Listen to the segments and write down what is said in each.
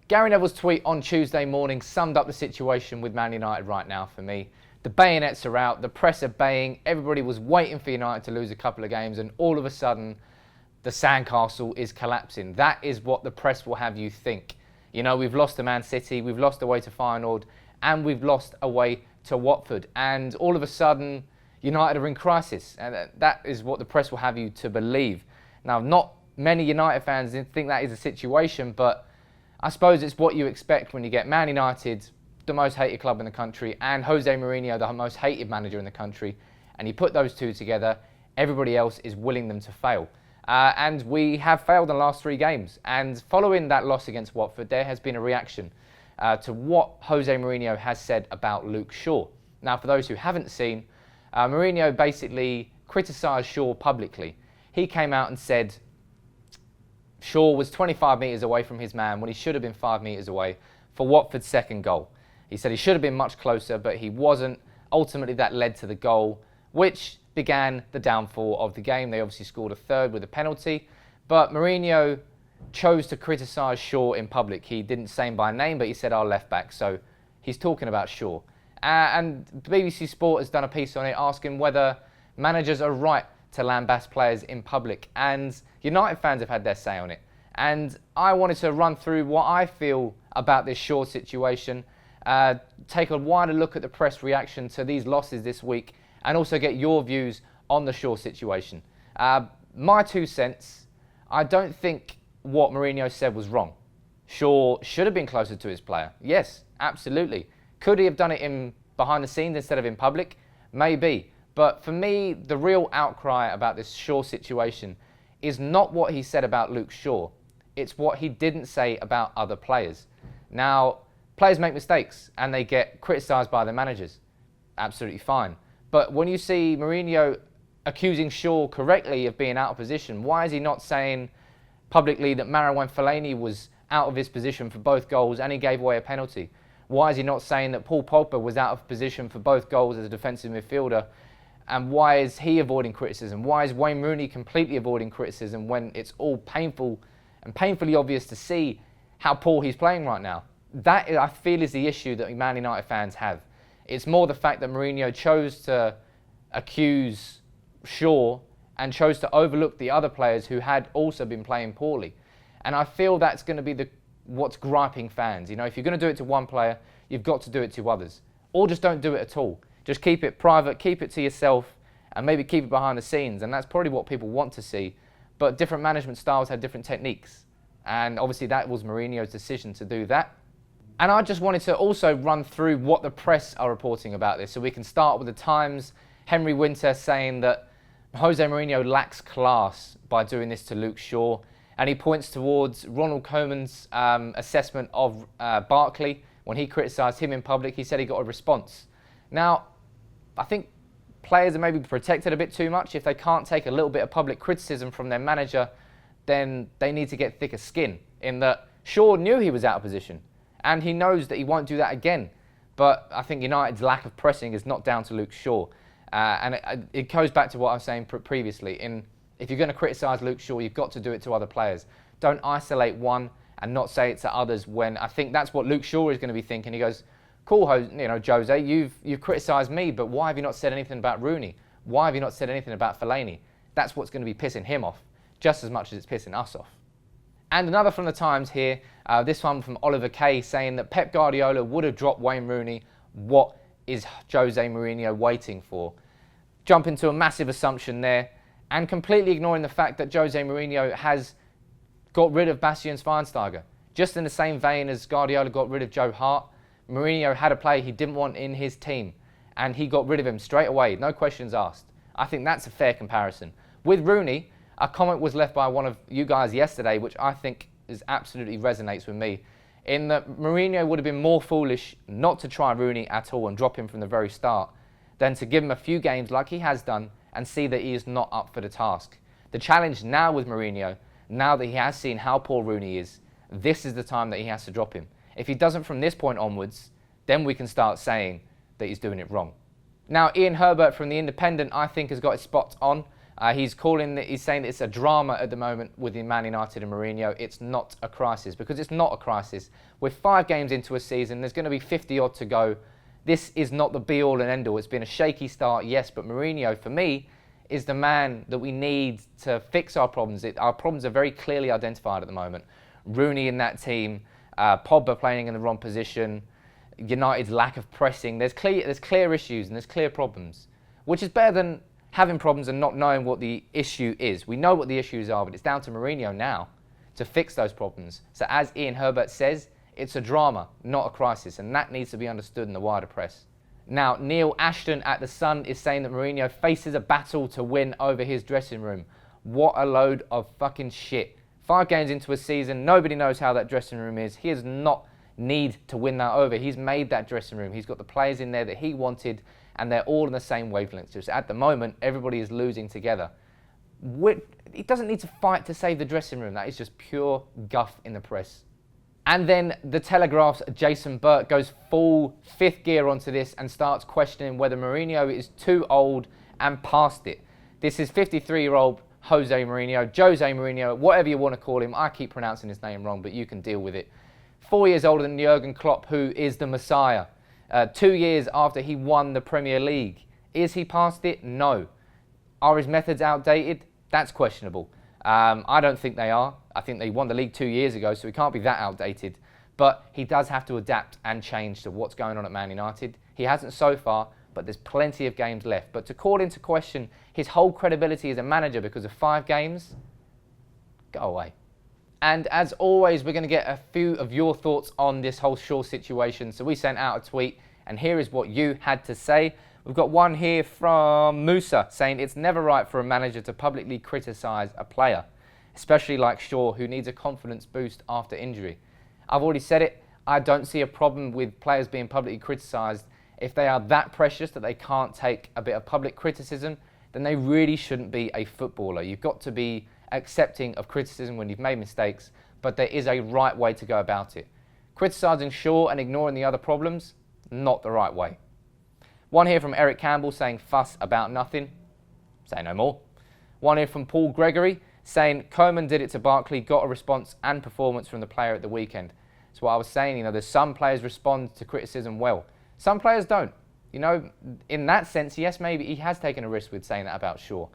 Gary Neville's tweet on Tuesday morning summed up the situation with Man United right now for me. The bayonets are out, the press are baying, everybody was waiting for United to lose a couple of games, and all of a sudden the sandcastle is collapsing. That is what the press will have you think. You know, we've lost to Man City, we've lost away to Feyenoord, and we've lost away to Watford. And all of a sudden, United are in crisis. And that is what the press will have you to believe. Now, not many United fans think that is the situation, but I suppose it's what you expect when you get Man United, the most hated club in the country, and Jose Mourinho, the most hated manager in the country. And you put those two together, everybody else is willing them to fail. And we have failed in the last 3 games. And following that loss against Watford, there has been a reaction to what Jose Mourinho has said about Luke Shaw. Now, for those who haven't seen, Mourinho basically criticised Shaw publicly. He came out and said Shaw was 25 metres away from his man when he should have been 5 metres away for Watford's second goal. He said he should have been much closer, but he wasn't. Ultimately, that led to the goal, which began the downfall of the game. They obviously scored a third with a penalty, but Mourinho chose to criticise Shaw in public. He didn't say him by name, but he said our left back, so he's talking about Shaw. And BBC Sport has done a piece on it asking whether managers are right to lambast players in public, and United fans have had their say on it. And I wanted to run through what I feel about this Shaw situation, take a wider look at the press reaction to these losses this week, and also get your views on the Shaw situation. My 2 cents, I don't think what Mourinho said was wrong. Shaw should have been closer to his player. Yes, absolutely. Could he have done it in behind the scenes instead of in public? Maybe. But for me, the real outcry about this Shaw situation is not what he said about Luke Shaw. It's what he didn't say about other players. Now, players make mistakes and they get criticised by their managers. Absolutely fine. But when you see Mourinho accusing Shaw correctly of being out of position, why is he not saying publicly that Marouane Fellaini was out of his position for both goals and he gave away a penalty? Why is he not saying that Paul Pogba was out of position for both goals as a defensive midfielder? And why is he avoiding criticism? Why is Wayne Rooney completely avoiding criticism when it's all painful and painfully obvious to see how poor he's playing right now? That, I feel, is the issue that Man United fans have. It's more the fact that Mourinho chose to accuse Shaw and chose to overlook the other players who had also been playing poorly. And I feel that's going to be what's griping fans. You know, if you're going to do it to one player, you've got to do it to others. Or just don't do it at all. Just keep it private, keep it to yourself, and maybe keep it behind the scenes. And that's probably what people want to see. But different management styles have different techniques. And obviously that was Mourinho's decision to do that. And I just wanted to also run through what the press are reporting about this. So we can start with the Times. Henry Winter saying that Jose Mourinho lacks class by doing this to Luke Shaw. And he points towards Ronald Koeman's assessment of Barkley. When he criticised him in public, he said he got a response. Now, I think players are maybe protected a bit too much. If they can't take a little bit of public criticism from their manager, then they need to get thicker skin. In that Shaw knew he was out of position, and he knows that he won't do that again. But I think United's lack of pressing is not down to Luke Shaw. And it goes back to what I was saying previously. If you're going to criticise Luke Shaw, you've got to do it to other players. Don't isolate one and not say it to others, when I think that's what Luke Shaw is going to be thinking. He goes, cool, Jose, you've criticised me, but why have you not said anything about Rooney? Why have you not said anything about Fellaini? That's what's going to be pissing him off, just as much as it's pissing us off. And another from the Times here, this one from Oliver Kay, saying that Pep Guardiola would have dropped Wayne Rooney. What is Jose Mourinho waiting for? Jump into a massive assumption there, and completely ignoring the fact that Jose Mourinho has got rid of Bastian Schweinsteiger. Just in the same vein as Guardiola got rid of Joe Hart, Mourinho had a player he didn't want in his team, and he got rid of him straight away, no questions asked. I think that's a fair comparison. With Rooney, a comment was left by one of you guys yesterday, which I think absolutely resonates with me, in that Mourinho would have been more foolish not to try Rooney at all and drop him from the very start, than to give him a few games like he has done and see that he is not up for the task. The challenge now with Mourinho, now that he has seen how poor Rooney is, this is the time that he has to drop him. If he doesn't from this point onwards, then we can start saying that he's doing it wrong. Now, Ian Herbert from The Independent, I think, has got his spot on. He's saying that it's a drama at the moment within Man United and Mourinho. It's not a crisis, because it's not a crisis. We're 5 games into a season. There's going to be 50 odd to go. This is not the be-all and end-all. It's been a shaky start, yes, but Mourinho, for me, is the man that we need to fix our problems. Our problems are very clearly identified at the moment. Rooney in that team, Pogba playing in the wrong position, United's lack of pressing. There's clear issues and there's clear problems, which is better than having problems and not knowing what the issue is. We know what the issues are, but it's down to Mourinho now to fix those problems. So as Ian Herbert says, it's a drama, not a crisis, and that needs to be understood in the wider press. Now, Neil Ashton at The Sun is saying that Mourinho faces a battle to win over his dressing room. What a load of fucking shit. 5 games into a season, nobody knows how that dressing room is. He does not need to win that over. He's made that dressing room. He's got the players in there that he wanted, and they're all in the same wavelength. Just at the moment, everybody is losing together. He doesn't need to fight to save the dressing room. That is just pure guff in the press. And then the Telegraph's Jason Burt goes full 5th gear onto this and starts questioning whether Mourinho is too old and past it. This is 53-year-old Jose Mourinho, whatever you want to call him. I keep pronouncing his name wrong, but you can deal with it. 4 years older than Jurgen Klopp, who is the Messiah. 2 years after he won the Premier League. Is he past it? No. Are his methods outdated? That's questionable. I don't think they are. I think they won the league 2 years ago, so he can't be that outdated. But he does have to adapt and change to what's going on at Man United. He hasn't so far, but there's plenty of games left. But to call into question his whole credibility as a manager because of 5 games, go away. And as always, we're going to get a few of your thoughts on this whole Shaw situation. So we sent out a tweet, and here is what you had to say. We've got one here from Musa saying it's never right for a manager to publicly criticise a player, especially like Shaw, who needs a confidence boost after injury. I've already said it. I don't see a problem with players being publicly criticised. If they are that precious that they can't take a bit of public criticism, then they really shouldn't be a footballer. You've got to be accepting of criticism when you've made mistakes, but there is a right way to go about it. Criticising Shaw and ignoring the other problems, not the right way. One here from Eric Campbell saying fuss about nothing. Say no more. One here from Paul Gregory saying Koeman did it to Barkley, got a response and performance from the player at the weekend. That's what I was saying. There's some players respond to criticism well. Some players don't. In that sense, yes, maybe he has taken a risk with saying that about Shaw.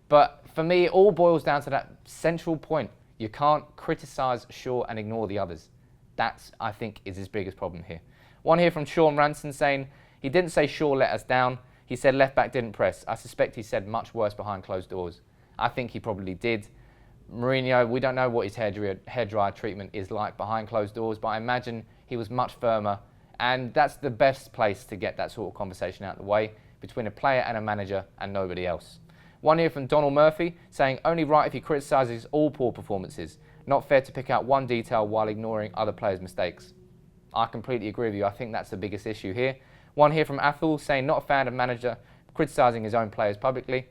But for me, it all boils down to that central point. You can't criticise Shaw and ignore the others. That's, I think, is his biggest problem here. One here from Sean Ranson saying, he didn't say Shaw let us down. He said left back didn't press. I suspect he said much worse behind closed doors. I think he probably did. Mourinho, we don't know what his hairdryer treatment is like behind closed doors, but I imagine he was much firmer. And that's the best place to get that sort of conversation out of the way between a player and a manager and nobody else. One here from Donald Murphy saying, only right if he criticises all poor performances. Not fair to pick out one detail while ignoring other players' mistakes. I completely agree with you. I think that's the biggest issue here. One here from Athol saying, not a fan of manager criticising his own players publicly.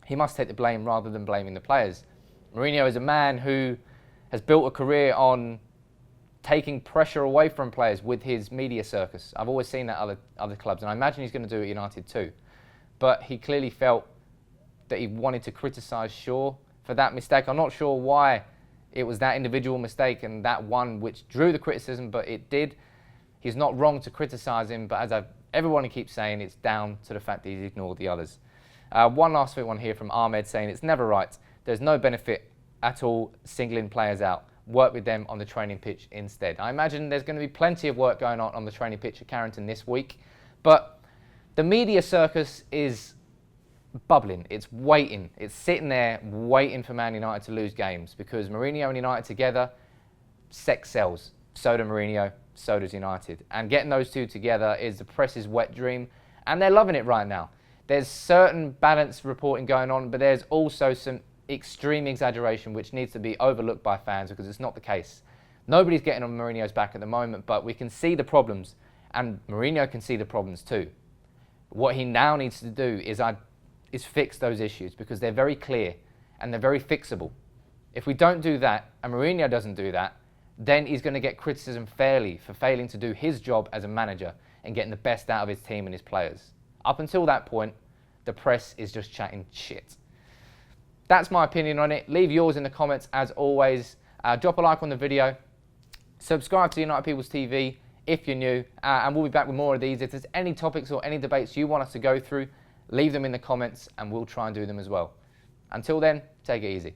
He must take the blame rather than blaming the players. Mourinho is a man who has built a career on taking pressure away from players with his media circus. I've always seen that other clubs, and I imagine he's going to do it at United too. But he clearly felt that he wanted to criticise Shaw for that mistake. I'm not sure why it was that individual mistake and that one which drew the criticism, but it did. He's not wrong to criticise him, but as everyone keeps saying, it's down to the fact that he's ignored the others. One last one here from Ahmed saying, it's never right. There's no benefit at all singling players out. Work with them on the training pitch instead. I imagine there's going to be plenty of work going on the training pitch at Carrington this week, but the media circus is bubbling. It's waiting. It's sitting there waiting for Man United to lose games because Mourinho and United together, sex sells. So do Mourinho, so does United. And getting those two together is the press's wet dream, and they're loving it right now. There's certain balanced reporting going on, but there's also some extreme exaggeration which needs to be overlooked by fans because it's not the case. Nobody's getting on Mourinho's back at the moment, but we can see the problems, and Mourinho can see the problems too. What he now needs to do is fix those issues because they're very clear and they're very fixable. If we don't do that, and Mourinho doesn't do that, then he's going to get criticism fairly for failing to do his job as a manager and getting the best out of his team and his players. Up until that point, the press is just chatting shit. that's my opinion on it. Leave yours in the comments as always. Drop a like on the video. Subscribe to United People's TV if you're new, and we'll be back with more of these. If there's any topics or any debates you want us to go through, leave them in the comments and we'll try and do them as well. Until then, take it easy.